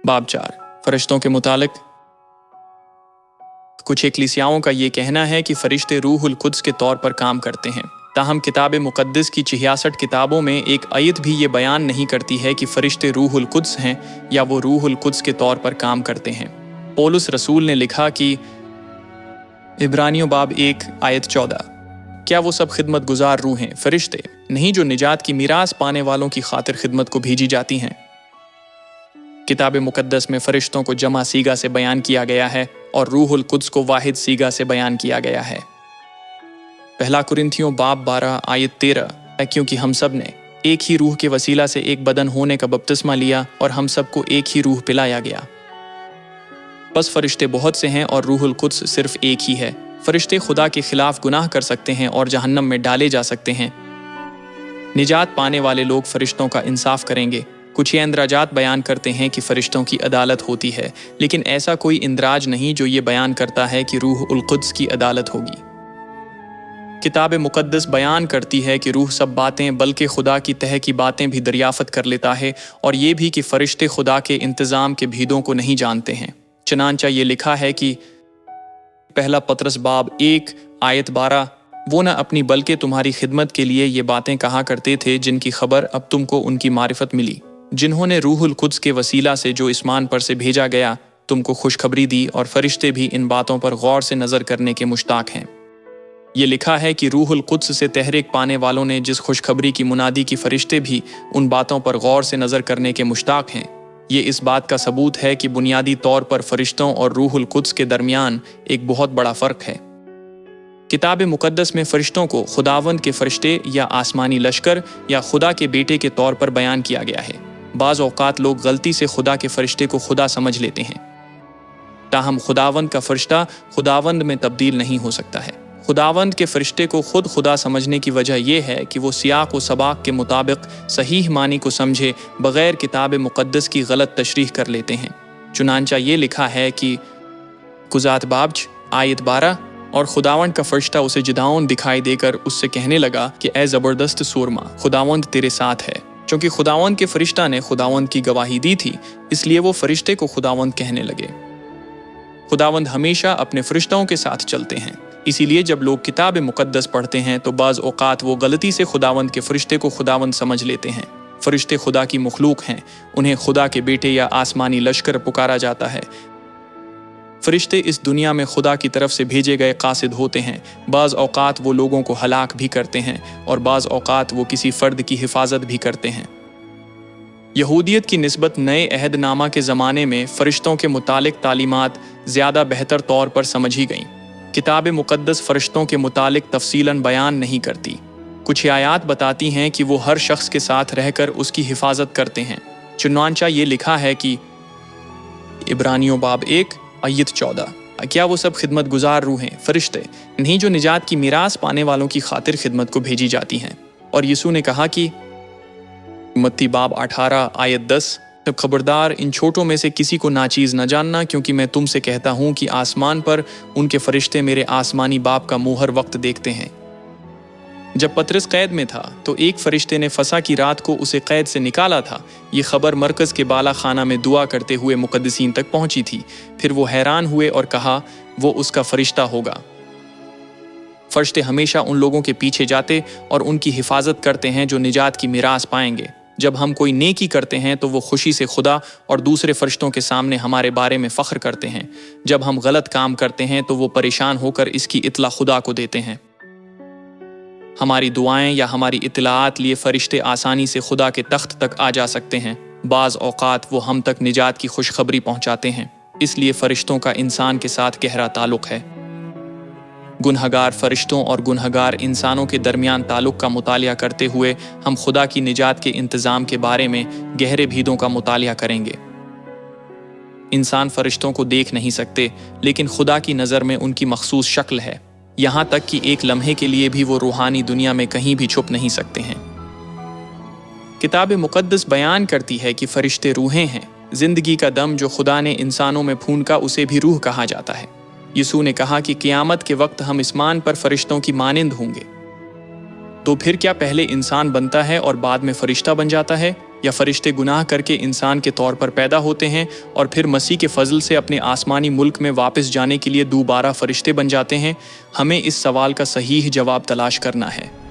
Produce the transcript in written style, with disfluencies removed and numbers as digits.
बाब 4 फरिश्तों के मुतालिक कुछ इक्लीसियाओं का ये कहना है कि फरिश्ते रूहुल कुद्स के तौर पर काम करते हैं। ताहम किताब मुक़द्दस की 66 किताबों में एक आयत भी ये बयान नहीं करती है कि फरिश्ते रूहुल कुद्स हैं या वो रूहुल कुद्स के तौर पर काम करते हैं। पौलुस रसूल ने लिखा कि इब्रानियों बाब 1 आयत 14, क्या वो सब खिदमत गुजार रूहें फरिश्ते नहीं जो निजात की मीरास पाने वालों की खातिर खिदमत को भेजी जाती हैं। किताब मुक़द्दस में फरिश्तों को जमा सीगा से बयान किया गया है और रूहुल कुद्स को वाहिद सीगा से बयान किया गया है। पहला कुरिन्थियों बाब 12 आयत 13, क्योंकि हम सब ने एक ही रूह के वसीला से एक बदन होने का बपतिस्मा लिया और हम सबको एक ही रूह पिलाया गया। बस फरिश्ते बहुत से हैं और रूहुल कुद्स सिर्फ एक ही है। फरिश्ते खुदा के खिलाफ गुनाह कर सकते हैं और जहन्नम में डाले जा सकते हैं। निजात पाने वाले लोग फरिश्तों का इंसाफ करेंगे। कुछ ये इंदराजात बयान करते हैं कि फरिश्तों की अदालत होती है, लेकिन ऐसा कोई इंदराज नहीं जो ये बयान करता है कि रूह उल कुद्स की अदालत होगी। किताब मुक़द्दस बयान करती है कि रूह सब बातें बल्कि खुदा की तह की बातें भी दरियाफ़त कर लेता है और ये भी कि फरिश्ते खुदा के इंतज़ाम के भीदों को नहीं जानते हैं। चनांचा ये लिखा है कि पहला पतरस बाब 1 आयत 12, वो न अपनी बल्कि तुम्हारी खिदमत के लिए ये बातें कहा करते थे जिनकी खबर अब तुमको उनकी मारिफत मिली, जिन्होंने रूहुल कुद्स के वसीला से जो इस्मान पर से भेजा गया तुमको खुशखबरी दी और फरिश्ते भी इन बातों पर गौर से नज़र करने के मुश्ताक हैं। ये लिखा है कि रूहुल कुद्स से तहरीक पाने वालों ने जिस खुशखबरी की मुनादी की फरिश्ते भी उन बातों पर गौर से नज़र करने के मुश्ताक हैं। ये इस बात का सबूत है कि बुनियादी तौर पर फरिश्तों और रूहुल कुद्स के दरमियान एक बहुत बड़ा फ़र्क है। किताब मुक़द्दस में फरिश्तों को खुदावंद के फरिश्ते या आसमानी लश्कर या खुदा के बेटे के तौर पर बयान किया गया है। बाज़ औक़ात लोग गलती से खुदा के फरिश्ते को खुदा समझ लेते हैं। ताहम खुदावंद का फरिश्ता खुदावंद में तब्दील नहीं हो सकता है। खुदावंद के फरिश्ते को खुद खुदा समझने की वजह यह है कि वो सियाक व सबाक के मुताबिक सहीह मानी को समझे बग़ैर किताब मुक़द्दस की गलत तशरीह कर लेते हैं। चुनांचा ये लिखा है कि कुज़ात बाब आयत 12, और खुदावंद का फरिश्ता उसे जिदाउन दिखाई देकर उससे कहने लगा कि ए ज़बरदस्त सूरमा, खुदावंद तेरे साथ है। चूँकि खुदावंद के फरिश्ता ने खुदावंद की गवाही दी थी, इसलिए वो फरिश्ते को खुदावंद कहने लगे। खुदावंद हमेशा अपने फरिश्तों के साथ चलते हैं, इसीलिए जब लोग किताब मुक़द्दस पढ़ते हैं तो बाज़ औक़ात वो गलती से खुदावंद के फरिश्ते को खुदावंद समझ लेते हैं। फरिश्ते खुदा की मखलूक हैं, उन्हें खुदा के बेटे या आसमानी लश्कर पुकारा जाता है। फरिश्ते इस दुनिया में खुदा की तरफ से भेजे गए कासिद होते हैं। बाज़ औक़ात वो लोगों को हलाक भी करते हैं और बाज़ औक़ात वो किसी फ़र्द की हिफाजत भी करते हैं। यहूदियत की निस्बत नए अहदनामा के ज़माने में फ़रिश्तों के मुतालिक तालीमात ज़्यादा बेहतर तौर पर समझी गईं। किताब मुक़द्दस फ़रिश्तों के मुतालिक तफसीलन बयान नहीं करती। कुछ आयात बताती हैं कि वो हर शख्स के साथ रहकर उसकी हिफाजत करते हैं। चुनांचा ये लिखा है कि इब्रानियों बाब 1 आयत 14, क्या वो सब खिदमत गुजार रूहें फ़रिश्ते नहीं जो निजात की मीरास पाने वालों की खातिर खिदमत को भेजी जाती हैं। और यीशु ने कहा कि मत्ती बाब 18 आयत 10, तब खबरदार इन छोटों में से किसी को नाचीज़ न जानना, क्योंकि मैं तुमसे कहता हूँ कि आसमान पर उनके फरिश्ते मेरे आसमानी बाप का मुँह हर वक्त देखते हैं। जब पतरस कैद में था तो एक फरिश्ते ने फसा की रात को उसे कैद से निकाला था। ये खबर मरकज़ के बाला खाना में दुआ करते हुए मुक़द्दसीन तक पहुँची थी। फिर वो हैरान हुए और कहा वो उसका फरिश्ता होगा। फरिश्ते हमेशा उन लोगों के पीछे जाते और उनकी हिफाजत करते हैं जो निजात की मीरास पाएंगे। जब हम कोई नेकी करते हैं तो वो खुशी से खुदा और दूसरे फरिश्तों के सामने हमारे बारे में फ़ख्र करते हैं। जब हम गलत काम करते हैं तो वो परेशान होकर इसकी इत्तला खुदा को देते हैं। हमारी दुआएं या हमारी इत्तलाआत लिए फरिश्ते आसानी से खुदा के तख्त तक आ जा सकते हैं। बाज़ औक़ात वो हम तक निजात की खुशखबरी पहुँचाते हैं। इसलिए फ़रिश्तों का इंसान के साथ गहरा ताल्लुक़ है। गुनहगार फरिश्तों और गुनहगार इंसानों के दरमियान ताल्लुक़ का मुतालिया करते हुए हम खुदा की निजात के इंतज़ाम के बारे में गहरे भीदों का मुतालिया करेंगे। इंसान फरिश्तों को देख नहीं सकते, लेकिन खुदा की नज़र में उनकी मखसूस शक्ल है। यहाँ तक कि एक लम्हे के लिए भी वो रूहानी दुनिया में कहीं भी छुप नहीं सकते हैं। किताब मुक़द्दस बयान करती है कि फरिश्ते रूहें हैं। ज़िंदगी का दम जो खुदा ने इंसानों में फूंका उसे भी रूह कहा जाता है। यीशु ने कहा कि क़यामत के वक्त हम इस्मान पर फरिश्तों की मानिंद होंगे। तो फिर क्या पहले इंसान बनता है और बाद में फरिश्ता बन जाता है, یا فرشتے گناہ کر کے انسان کے طور پر پیدا ہوتے ہیں اور پھر مسیح کے فضل سے اپنے آسمانی ملک میں واپس جانے کے لیے دوبارہ فرشتے بن جاتے ہیں؟ ہمیں اس سوال کا صحیح جواب تلاش کرنا ہے۔